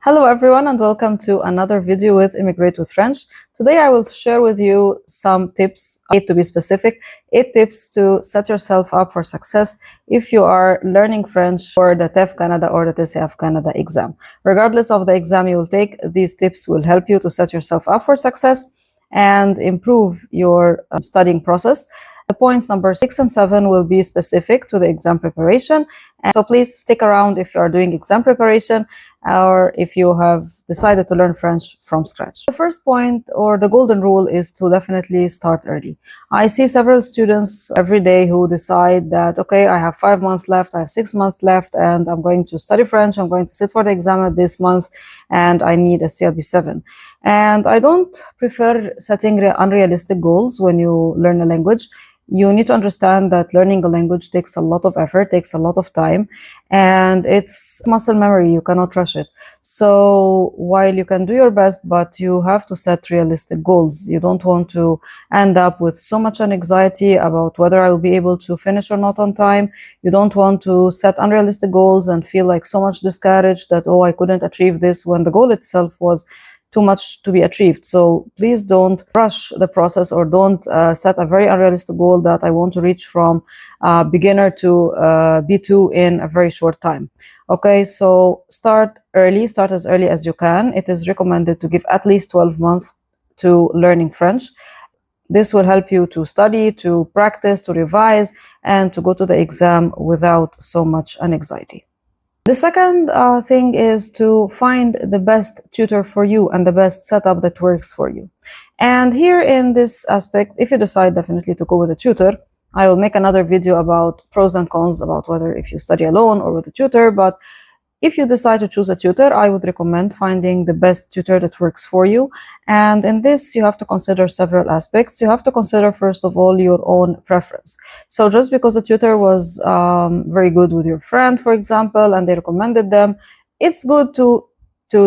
Hello everyone and welcome to another video with Immigrate with French. Today I will share with you some tips, 8 to be specific, 8 tips to set yourself up for success if you are learning French for the TEF Canada or the TCF Canada exam. Regardless of the exam you will take, these tips will help you to set yourself up for success and improve your studying process. The points number 6 and 7 will be specific to the exam preparation. And so please stick around if you are doing exam preparation or if you have decided to learn French from scratch. The first point, or the golden rule, is to definitely start early. I see several students every day who decide that, okay, I have 5 months left, I have 6 months left, and I'm going to study French, I'm going to sit for the exam this month, and I need a CLB 7. And I don't prefer setting unrealistic goals when you learn a language. You need to understand that learning a language takes a lot of effort, takes a lot of time, and it's muscle memory. You cannot rush it. So while you can do your best, but you have to set realistic goals. You don't want to end up with so much anxiety about whether I will be able to finish or not on time. You don't want to set unrealistic goals and feel like so much discouraged that, oh, I couldn't achieve this, when the goal itself was too much to be achieved. So please don't rush the process, or don't set a very unrealistic goal that I want to reach from beginner to B2 in a very short time. Okay, so start early, start as early as you can. It is recommended to give at least 12 months to learning French. This will help you to study, to practice, to revise, and to go to the exam without so much anxiety. The second thing is to find the best tutor for you and the best setup that works for you. And here in this aspect, if you decide definitely to go with a tutor, I will make another video about pros and cons about whether if you study alone or with a tutor. But if you decide to choose a tutor, I would recommend finding the best tutor that works for you. And in this, you have to consider several aspects. You have to consider, first of all, your own preference. So just because a tutor was very good with your friend, for example, and they recommended them, it's good to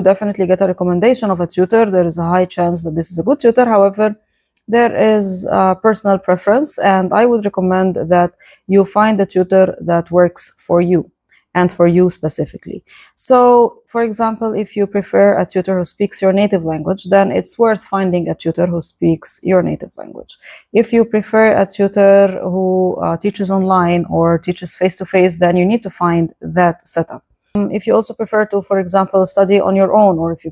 definitely get a recommendation of a tutor. There is a high chance that this is a good tutor. However, there is personal preference, and I would recommend that you find a tutor that works for you, and for you specifically. So, for example, if you prefer a tutor who speaks your native language, then it's worth finding a tutor who speaks your native language. If you prefer a tutor who teaches online or teaches face-to-face, then you need to find that setup. If you also prefer to, for example, study on your own, or if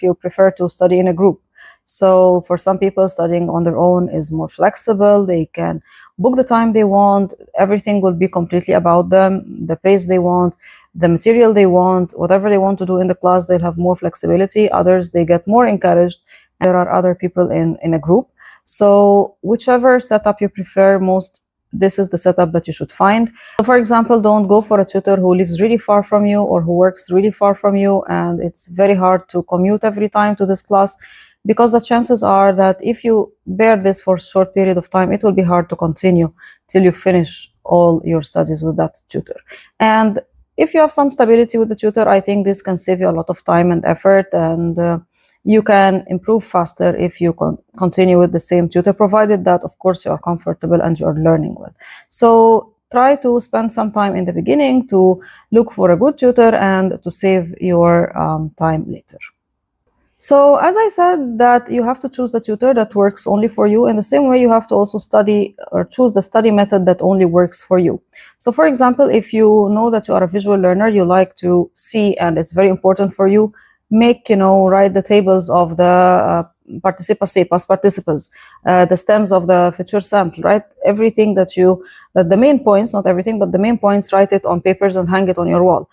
you prefer to study in a group. So for some people, studying on their own is more flexible. They can book the time they want. Everything will be completely about them, the pace they want, the material they want, whatever they want to do in the class, they'll have more flexibility. Others, they get more encouraged. There are other people in a group. So whichever setup you prefer most, this is the setup that you should find. So for example, don't go for a tutor who lives really far from you or who works really far from you, and it's very hard to commute every time to this class, because the chances are that if you bear this for a short period of time, it will be hard to continue till you finish all your studies with that tutor. And if you have some stability with the tutor, I think this can save you a lot of time and effort, and you can improve faster if you continue with the same tutor, provided that, of course, you are comfortable and you are learning well. So try to spend some time in the beginning to look for a good tutor and to save your time later. So as I said, that you have to choose the tutor that works only for you. In the same way, you have to also study or choose the study method that only works for you. So for example, if you know that you are a visual learner, you like to see, and it's very important for you, write the tables of the participe, past participles, the stems of the future sample, right? Everything that the main points, not everything, but the main points, write it on papers and hang it on your wall.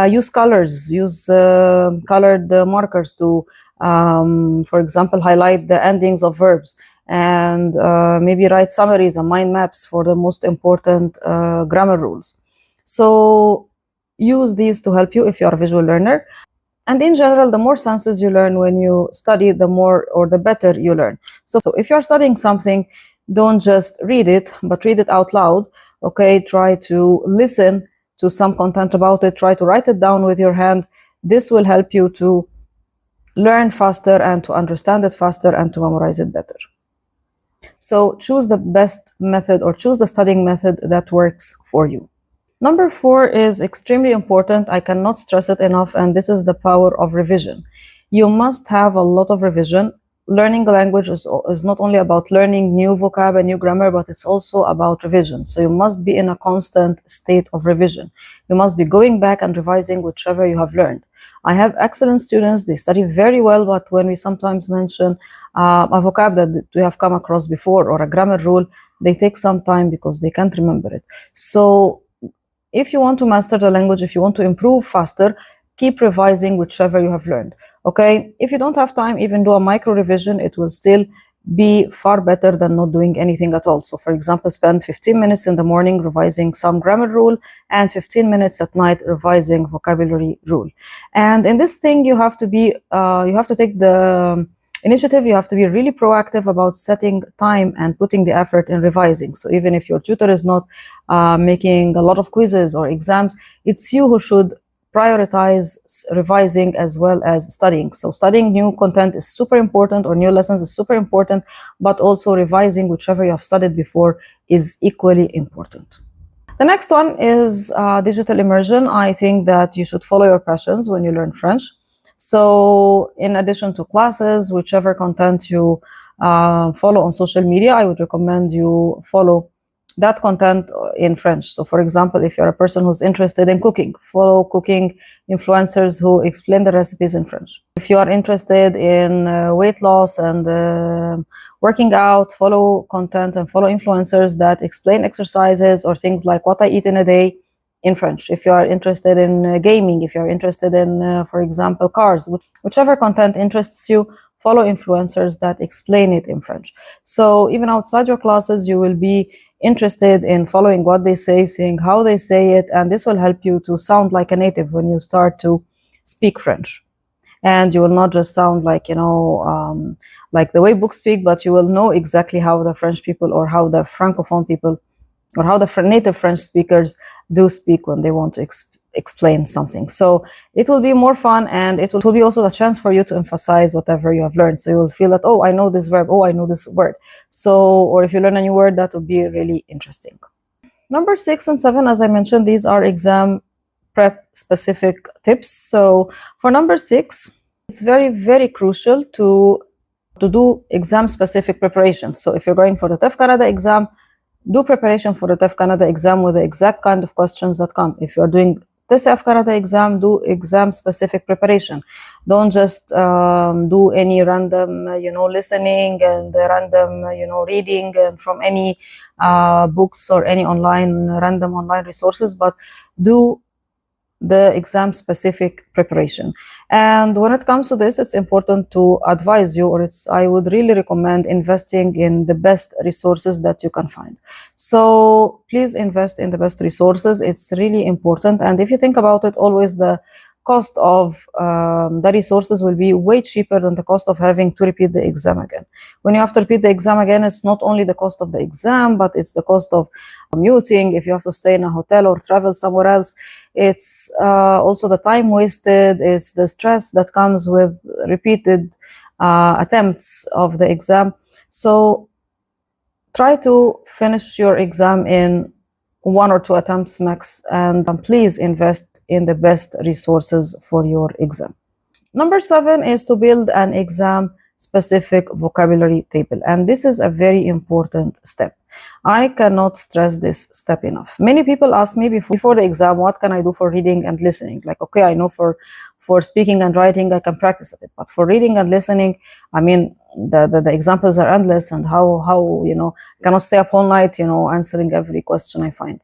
Use colors, use colored markers to, for example, highlight the endings of verbs, and maybe write summaries and mind maps for the most important grammar rules. So use these to help you if you are a visual learner. And in general, the more senses you learn when you study, the more or the better you learn. So if you're studying something, don't just read it, but read it out loud. Okay, try to listen to some content about it, try to write it down with your hand. This will help you to learn faster and to understand it faster and to memorize it better. So choose the best method, or choose the studying method that works for you. Number 4 is extremely important. I cannot stress it enough, and this is the power of revision. You must have a lot of revision. Learning a language is not only about learning new vocab and new grammar, but it's also about revision. So you must be in a constant state of revision. You must be going back and revising whichever you have learned. I have excellent students, they study very well, but when we sometimes mention a vocab that we have come across before or a grammar rule, they take some time because they can't remember it. So if you want to master the language, if you want to improve faster, keep revising whichever you have learned. Okay, if you don't have time, even do a micro revision, it will still be far better than not doing anything at all. So for example, spend 15 minutes in the morning revising some grammar rule and 15 minutes at night revising vocabulary rule. And in this thing, you have to take the initiative. You have to be really proactive about setting time and putting the effort in revising. So even if your tutor is not making a lot of quizzes or exams, it's you who should prioritize revising as well as studying. So studying new content is super important, or new lessons is super important, but also revising whichever you have studied before is equally important. The next one is digital immersion. I think that you should follow your passions when you learn French. So in addition to classes, whichever content you follow on social media, I would recommend you follow that content in French. So for example, if you're a person who's interested in cooking, follow cooking influencers who explain the recipes in French. If you are interested in weight loss and working out, follow content and follow influencers that explain exercises or things like what I eat in a day in French. If you are interested in gaming, if you're interested in, for example, cars, whichever content interests you, follow influencers that explain it in French. So even outside your classes, you will be interested in following what they say, seeing how they say it, and this will help you to sound like a native when you start to speak French. And you will not just sound like, like the way books speak, but you will know exactly how the French people or how the Francophone people or how the native French speakers do speak when they want to explain something. So it will be more fun, and it will be also a chance for you to emphasize whatever you have learned. So you will feel that, oh, I know this verb, oh, I know this word. So, or if you learn a new word, that would be really interesting. Number 6 and 7, as I mentioned, these are exam prep specific tips. So for number 6, it's very, very crucial to do exam specific preparation. So if you're going for the TEF Canada exam, do preparation for the TEF Canada exam with the exact kind of questions that come. If you're doing TCF Canada exam, do exam-specific preparation. Don't just do any random, listening and random, reading from any books or any random online resources, but do the exam-specific preparation. And when it comes to this, it's important to advise you, or I would really recommend investing in the best resources that you can find. So please invest in the best resources. It's really important. And if you think about it, always the cost of the resources will be way cheaper than the cost of having to repeat the exam again. When you have to repeat the exam again, it's not only the cost of the exam, but it's the cost of commuting, if you have to stay in a hotel or travel somewhere else. It's also the time wasted, it's the stress that comes with repeated attempts of the exam. So try to finish your exam in 1 or 2 attempts max, and please invest in the best resources for your exam. Number 7 is to build an exam-specific vocabulary table, and this is a very important step. I cannot stress this step enough. Many people ask me before the exam, what can I do for reading and listening? Like, okay, I know for speaking and writing, I can practice a bit, but for reading and listening, I mean, the examples are endless, and how I cannot stay up all night, answering every question I find.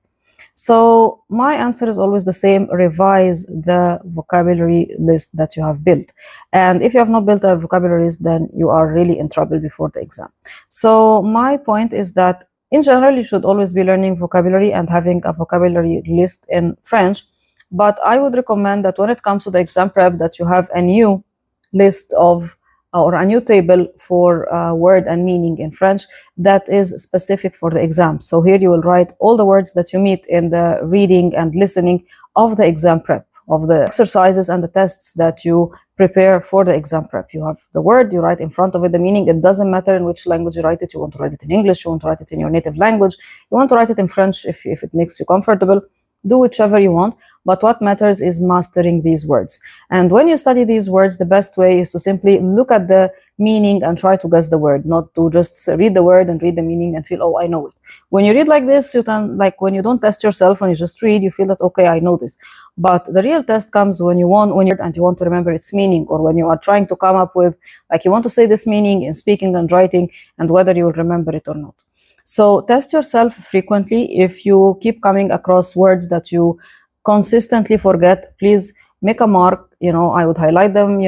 So my answer is always the same: revise the vocabulary list that you have built. And if you have not built a vocabulary list, then you are really in trouble before the exam. So my point is that in general, you should always be learning vocabulary and having a vocabulary list in French. But I would recommend that when it comes to the exam prep, that you have a new list of or a new table for word and meaning in French that is specific for the exam. So here you will write all the words that you meet in the reading and listening of the exam prep, of the exercises and the tests that you prepare for the exam prep. You have the word, you write in front of it the meaning. It doesn't matter in which language you write it. You want to write it in English, you want to write it in your native language, you want to write it in French if it makes you comfortable. do whichever you want, but what matters is mastering these words. And when you study these words, the best way is to simply look at the meaning and try to guess the word, not to just read the word and read the meaning and feel, oh, I know it. When you read like this, you can, like when you don't test yourself, when you just read, you feel that, okay, I know this. But the real test comes when you want to remember its meaning, or when you are trying to come up with, like, you want to say this meaning in speaking and writing, and whether you will remember it or not. So test yourself frequently. If you keep coming across words that you consistently forget, please make a mark. I would highlight them.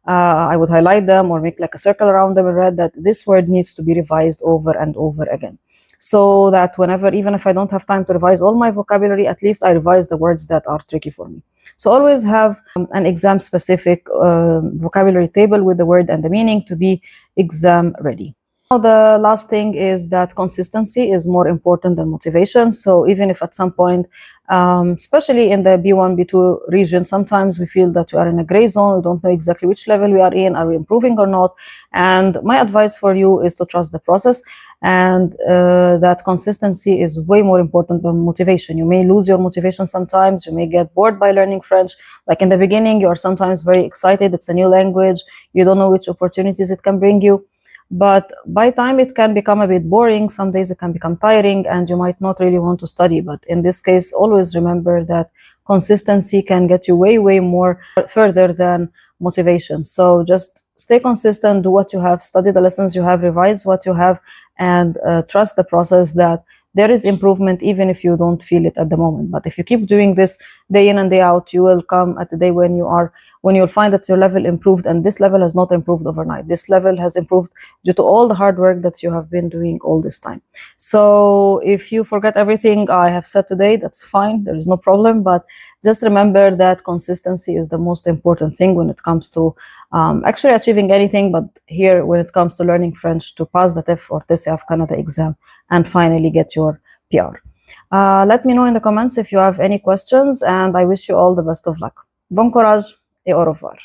I would highlight them or make like a circle around them in red, that this word needs to be revised over and over again, so that whenever, even if I don't have time to revise all my vocabulary, at least I revise the words that are tricky for me. So always have an exam specific vocabulary table with the word and the meaning to be exam ready. Now, the last thing is that consistency is more important than motivation. So even if at some point, especially in the B1, B2 region, sometimes we feel that we are in a gray zone. We don't know exactly which level we are in. Are we improving or not? And my advice for you is to trust the process, and that consistency is way more important than motivation. You may lose your motivation sometimes. You may get bored by learning French. Like in the beginning, you are sometimes very excited. It's a new language. You don't know which opportunities it can bring you. But by time it can become a bit boring. Some days it can become tiring and you might not really want to study. But in this case, always remember that consistency can get you way, way more further than motivation. So just stay consistent, do what you have, study the lessons you have, revise what you have, and trust the process that there is improvement even if you don't feel it at the moment. But if you keep doing this day in and day out, you will come at the day when you'll find that your level improved, and this level has not improved overnight. This level has improved due to all the hard work that you have been doing all this time. So if you forget everything I have said today, that's fine, there is no problem, but just remember that consistency is the most important thing when it comes to actually achieving anything, but here when it comes to learning French, to pass the TEF or TCF Canada exam and finally get your PR. Let me know in the comments if you have any questions, and I wish you all the best of luck. Bon courage et au revoir.